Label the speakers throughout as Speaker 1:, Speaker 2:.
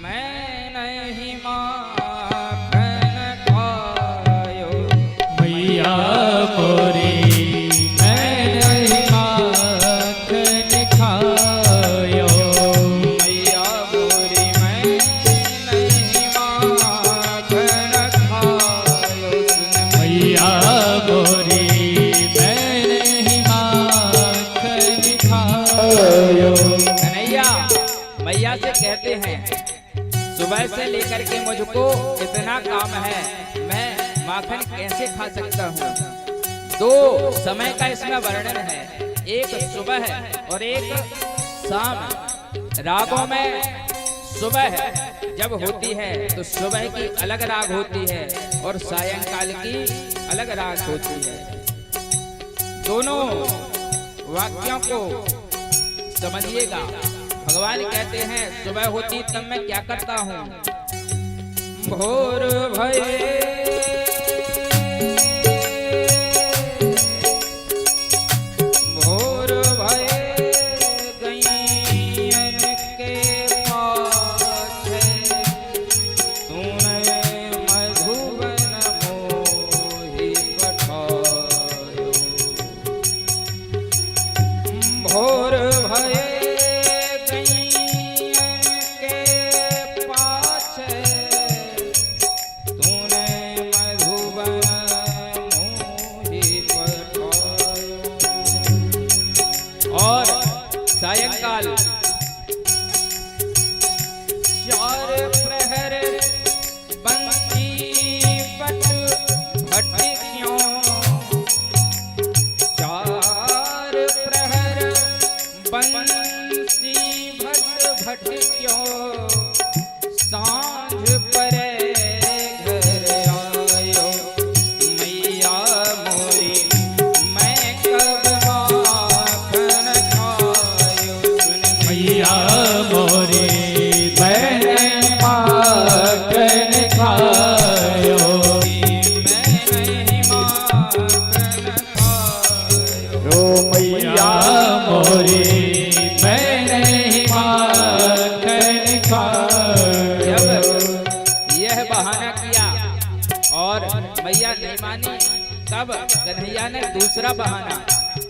Speaker 1: मैं नहीं माखन खायो
Speaker 2: मैया मोरी मैं नहीं माखन खायो।
Speaker 1: मैया मोरी मैं नहीं माखन खायो।
Speaker 2: मैया मोरी मैं नहीं माखन खायो।
Speaker 1: कन्हैया मैया से कहते हैं सुबह से लेकर के मुझको इतना काम है, मैं माखन कैसे खा सकता हूँ। दो समय का इसमें वर्णन है, एक सुबह है और एक शाम। रागों में सुबह जब होती है तो सुबह की अलग राग होती है और सायंकाल की अलग राग होती है। दोनों वाक्यों को समझिएगा। भगवान कहते हैं सुबह होती तब मैं क्या करता हूँ। भोर भये भोर भये गैयन के पाछे तूने मधुबन मोहि पठायो। भोर भये सायंकाल चार प्रहर बंसी पट भटक्यों। चार प्रहर बंसी भटक्यों। सांझ परे घर आयो। मैया मोरी मैं कब माखन खायो।
Speaker 2: मैया मोरी मैं नहीं माखन खायो।
Speaker 1: मैं नहीं माखन खायो।
Speaker 2: ओ मैया मोरी मैं नहीं माखन खायो।
Speaker 1: जब यह बहाना किया और मैया नहीं मानी, तब कन्हैया ने दूसरा बहाना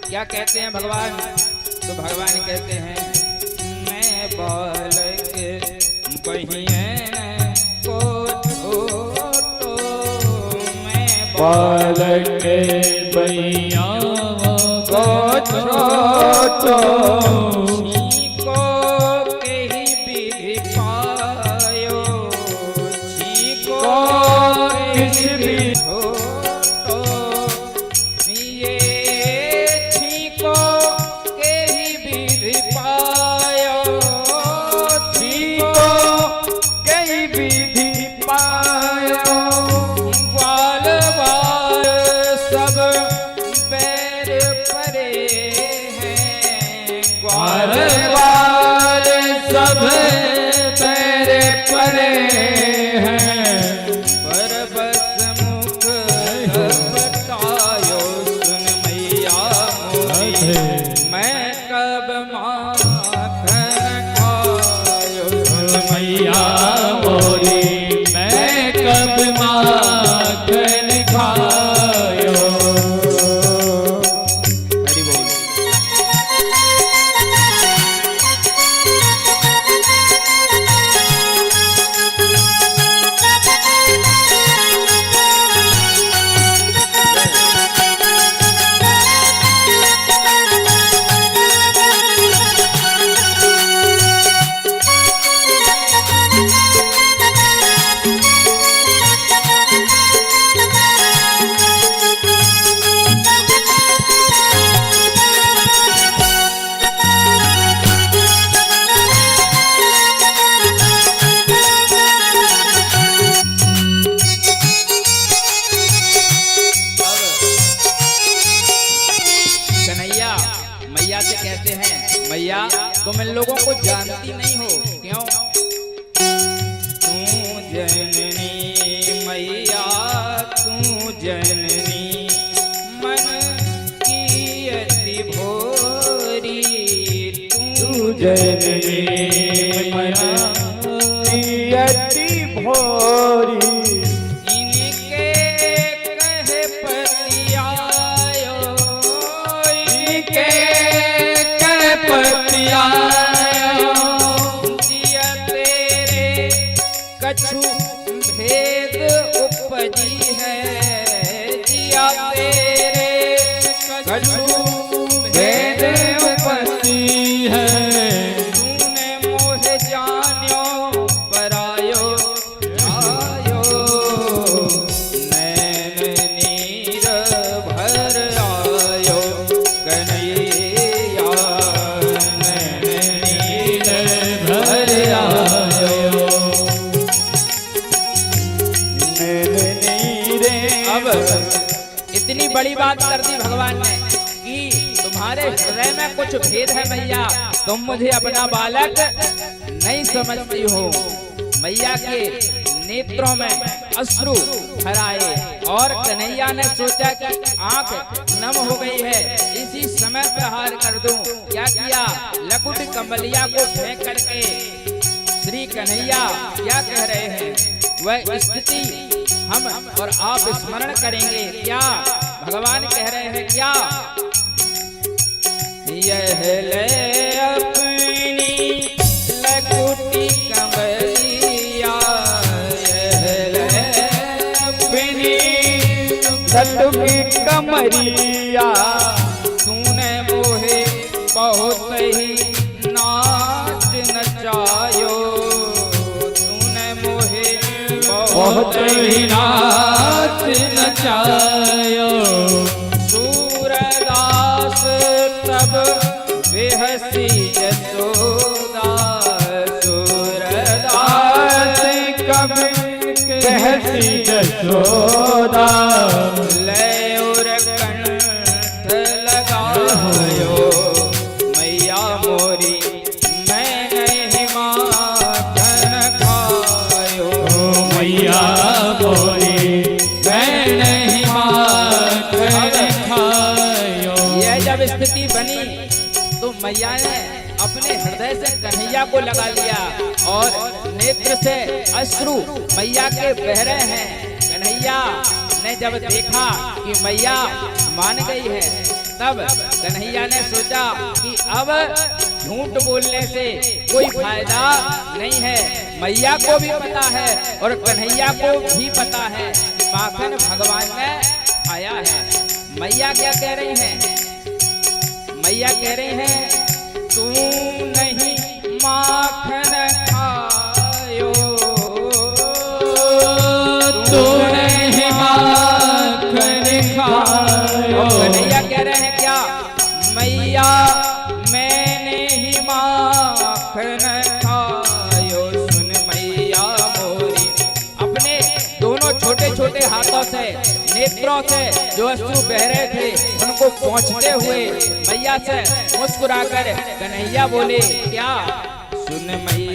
Speaker 1: क्या कहते हैं भगवान। तो भगवान कहते हैं मैं बालक बहियन को छोटो। मैं
Speaker 2: बालक बैया को छोटो।
Speaker 1: छीको केहि विधि पायो। छीको
Speaker 2: किस भी
Speaker 1: छोटो। ये छीको केहि विधि पायो। छीको
Speaker 2: कई विधि पायो।
Speaker 1: ग्वाल बाल सब बैर परे हैं।
Speaker 2: बाल
Speaker 1: ग्वाल
Speaker 2: बाल सब पैर परे हैं।
Speaker 1: बरबस मुख बटायो। सुन मैया मोरी मैं कब माखन खायो। सुन
Speaker 2: मैया मोरी मैं कब माखन खायो।
Speaker 1: हरि बोल। कन्हैया मैया से कहते हैं मैया तुम इन लोगों को जानती नहीं हो। क्यों? तू जननी मैया तू जननी मन की अति भोरी। तू
Speaker 2: जननी मना जियती भोरी
Speaker 1: इनके कहे पतियायो,
Speaker 2: इनके कह पतियायो,
Speaker 1: जिया तेरे कछु भेद उपजी है, जिया तेरे
Speaker 2: कछु भेद उपजी है।
Speaker 1: तूने मोह जान्यो परायो आयो, नैन नीर भर आयो कन्हैया, नैन नीर भर आयो। अब इतनी बड़ी बात कर दी भगवान ने कि तुम्हारे हृदय में कुछ भेद है मैया, तुम मुझे अपना बालक नहीं समझती हो। मैया के नेत्रों में अश्रु भराए और कन्हैया ने सोचा कि आंख नम हो गई है, इसी समय प्रहार कर दूं। क्या किया, लकुट कमलिया को फेंक करके श्री कन्हैया क्या कह रहे हैं, वह स्थिति हम और आप स्मरण करेंगे। क्या भगवान कह रहे हैं, क्या यह ले अपनी लकुटी कमलिया, यह ले अपनी
Speaker 2: लकुटी कमरिया,
Speaker 1: तूने मोहे बहुत ही नाच नचायो, तूने मोहे
Speaker 2: बहुत ही नाच नचायो।
Speaker 1: सूरदास तब बेहसी जसोदा, सूरदास
Speaker 2: कब कहती जसोदा,
Speaker 1: ले और कंठ लगायो, मैया मोरी मैं नहीं माखन खायो,
Speaker 2: मैया बोली मैं नहीं माखन खायो।
Speaker 1: यह जब स्थिति बनी तो मैया ने अपने हृदय से कन्हैया को लगा लिया और नेत्र से अश्रु मैया के बह रहे हैं। कन्हैया ने जब देखा कि मैया मान गई है, तब कन्हैया ने सोचा कि अब झूठ बोलने से कोई फायदा नहीं है। मैया को भी पता है और कन्हैया को भी पता है माखन भगवान में आया है। मैया क्या कह रही हैं, मैया कह रही हैं, तू नहीं माखन खायो,
Speaker 2: तू नहीं माखन खायो।
Speaker 1: कन्हैया कह रहे हैं क्या, मैया मैंने ही माखन खायो, सुन मैया मोरी। अपने दोनों छोटे छोटे हाथों से नेत्रों से जो अश्रु बह रहे थे उनको पोंछते हुए मैया से मुस्कुराकर कन्हैया बोले, क्या सुन मैया